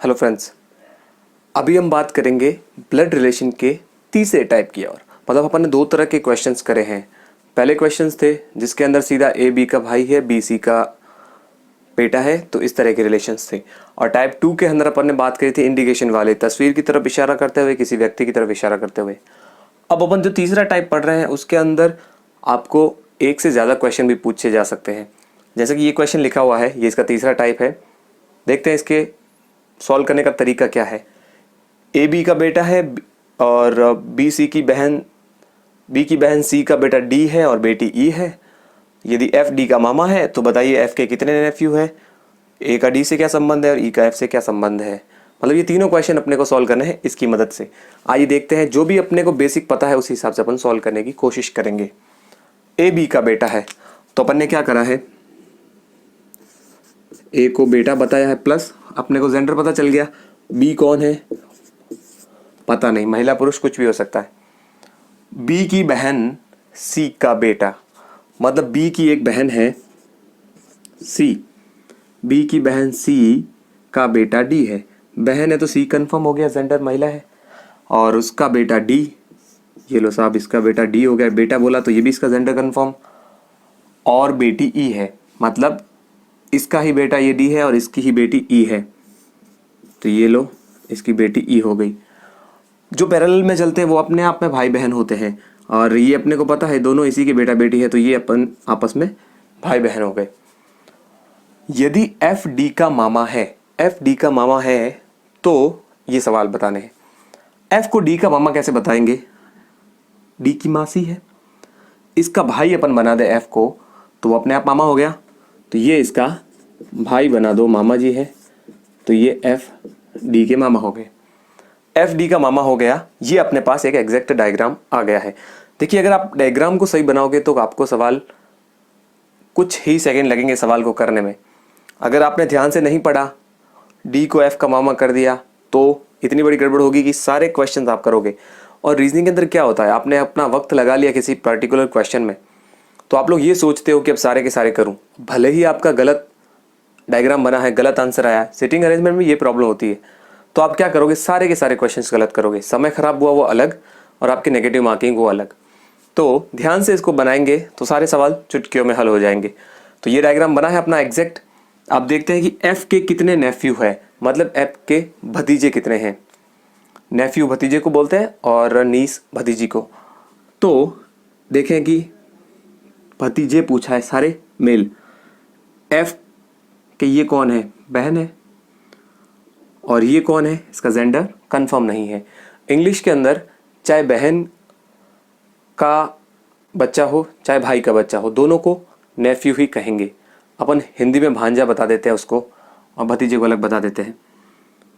Hello friends, अभी हम बात करेंगे ब्लड रिलेशन के तीसरे टाइप की। और मतलब अपन ने दो तरह के क्वेश्चंस करे हैं। पहले क्वेश्चंस थे जिसके अंदर सीधा ए बी का भाई है, बी सी का बेटा है, तो इस तरह के रिलेशंस थे। और टाइप 2 के अंदर अपन ने बात करी थी इंडिकेशन वाले, तस्वीर की तरफ इशारा करते हुए, किसी व्यक्ति की तरफ इशारा करते हुए। अब अपन जो तीसरा टाइप पढ़ रहे हैं उसके अंदर आपको एक से ज़्यादा क्वेश्चन भी पूछे जा सकते हैं। जैसे कि ये क्वेश्चन लिखा हुआ है, ये इसका तीसरा टाइप है। देखते हैं इसके सॉल्व करने का तरीका क्या है। ए बी का बेटा है और बी की बहन सी का बेटा डी है और बेटी ई है। यदि एफ डी का मामा है तो बताइए एफ के कितने नेफ्यू है, ए का डी से क्या संबंध है और ई का एफ से क्या संबंध है। मतलब ये तीनों क्वेश्चन अपने को सॉल्व करने हैं इसकी मदद से। आइए देखते हैं, जो भी अपने को बेसिक पता है उसी हिसाब से अपन सॉल्व करने की कोशिश करेंगे। ए बी का बेटा है तो अपन ने क्या करा है, ए को बेटा बताया है प्लस अपने को जेंडर पता चल गया। बी कौन है पता नहीं, महिला पुरुष कुछ भी हो सकता है। बी की बहन सी का बेटा, मतलब बी की एक बहन है सी, बी की बहन सी का बेटा डी है। बहन है तो सी कंफर्म हो गया, जेंडर महिला है। और उसका बेटा डी, ये लो साहब इसका बेटा डी हो गया, बेटा बोला तो ये भी इसका जेंडर कंफर्म। और बेटी ई है, मतलब इसका ही बेटा ये डी है और इसकी ही बेटी ई है, तो ये लो इसकी बेटी ई हो गई। जो पैरेलल में चलते हैं वो अपने आप में भाई बहन होते हैं, और ये अपने को पता है दोनों इसी के बेटा बेटी है, तो ये अपन आपस में भाई बहन हो गए। यदि एफ डी का मामा है, एफ डी का मामा है तो ये सवाल बताने हैं। एफ को डी का मामा कैसे बताएंगे, डी की मासी है, इसका भाई अपन बना दे एफ को तो वो अपने आप मामा हो गया, तो ये इसका भाई बना दो, मामा जी है, तो ये एफ डी के मामा हो गए। एफ डी का मामा हो गया, ये अपने पास एक एग्जैक्ट डायग्राम आ गया है। देखिए अगर आप डायग्राम को सही बनाओगे तो आपको सवाल कुछ ही सेकंड लगेंगे सवाल को करने में। अगर आपने ध्यान से नहीं पढ़ा, डी को एफ का मामा कर दिया तो इतनी बड़ी गड़बड़ होगी कि सारे क्वेश्चन आप करोगे। और रीजनिंग के अंदर क्या होता है, आपने अपना वक्त लगा लिया किसी पर्टिकुलर क्वेश्चन में, तो आप लोग ये सोचते हो कि अब सारे के सारे करूं, भले ही आपका गलत डायग्राम बना है, गलत आंसर आया। सिटिंग अरेंजमेंट में ये प्रॉब्लम होती है, तो आप क्या करोगे, सारे के सारे क्वेश्चंस गलत करोगे, समय खराब हुआ वो अलग और आपकी नेगेटिव मार्किंग वो अलग। तो ध्यान से इसको बनाएंगे तो सारे सवाल चुटकियों में हल हो जाएंगे। तो ये डायग्राम बना है अपना एग्जैक्ट। आप देखते हैं कि एफ के कितने नेफ्यू है, मतलब एफ के भतीजे कितने हैं। नेफ्यू भतीजे को बोलते हैं और नीस भतीजी को। तो देखें कि भतीजे पूछा है सारे मेल, एफ के ये कौन है, बहन है, और ये कौन है, इसका जेंडर कंफर्म नहीं है। इंग्लिश के अंदर चाहे बहन का बच्चा हो चाहे भाई का बच्चा हो, दोनों को नेफ्यू ही कहेंगे। अपन हिंदी में भांजा बता देते हैं उसको और भतीजे को अलग बता देते हैं।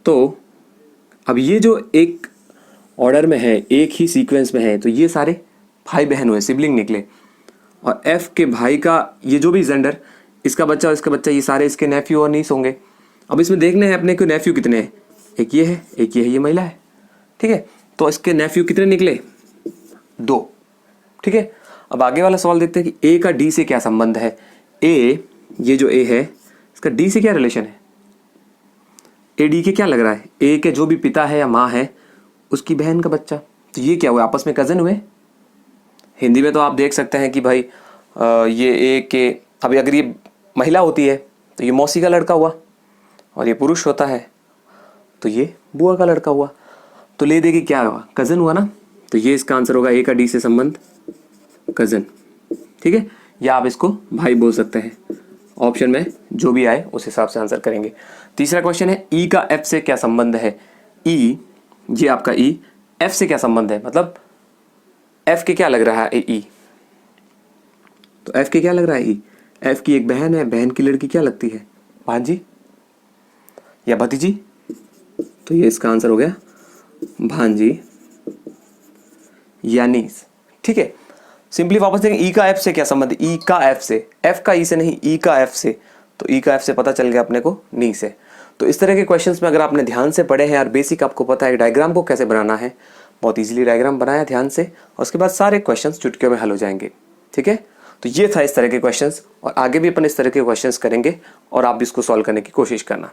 तो अब ये जो एक ऑर्डर में है, एक ही सीक्वेंस में है, तो ये सारे भाई बहन हुए, सिबलिंग निकले। और एफ के भाई का ये जो भी जेंडर, इसका बच्चा और इसका बच्चा, ये सारे इसके नेफ्यू और नीस होंगे। अब इसमें देखने हैं अपने को नेफ्यू कितने हैं, एक ये है एक ये है, ये महिला है, ठीक है। तो इसके नेफ्यू कितने निकले, 2, ठीक है। अब आगे वाला सवाल देखते हैं कि ए का डी से क्या संबंध है। ए, ये जो ए है इसका डी से क्या रिलेशन है, ए डी के क्या लग रहा है, ए के जो भी पिता है या माँ है उसकी बहन का बच्चा, तो ये क्या हुआ, आपस में कजन हुए। हिंदी में तो आप देख सकते हैं कि भाई ये ए के, अभी अगर ये महिला होती है तो ये मौसी का लड़का हुआ, और ये पुरुष होता है तो ये बुआ का लड़का हुआ। तो ले दे कि क्या हुआ, कजन हुआ ना, तो ये इसका आंसर होगा ए का डी से संबंध कजन, ठीक है। या आप इसको भाई बोल सकते हैं, ऑप्शन में जो भी आए उस हिसाब से आंसर करेंगे। तीसरा क्वेश्चन है ई का एफ से क्या संबंध है। ई, ये आपका ई, एफ से क्या संबंध है, मतलब एफ के क्या लग रहा है ई, तो एफ के क्या लग रहा है ई, एफ की एक बहन है, बहन की लड़की क्या लगती है, भांजी या भतीजी, तो ये इसका आंसर हो गया भांजी या नीस, ठीक है। सिंपली वापस देखें ई का एफ से क्या संबंध है, ई का एफ से, एफ का ई से नहीं, ई का एफ से, तो ई का एफ से पता चल गया अपने को नी से। तो इस तरह के क्वेश्चंस में अगर आपने ध्यान से पढ़े हैं और बेसिक आपको पता है डायग्राम को कैसे बनाना है, बहुत इजीली डायग्राम बनाया ध्यान से, और उसके बाद सारे क्वेश्चंस चुटकियों में हल हो जाएंगे, ठीक है। तो ये था इस तरह के क्वेश्चंस, और आगे भी अपन इस तरह के क्वेश्चंस करेंगे और आप इसको सॉल्व करने की कोशिश करना।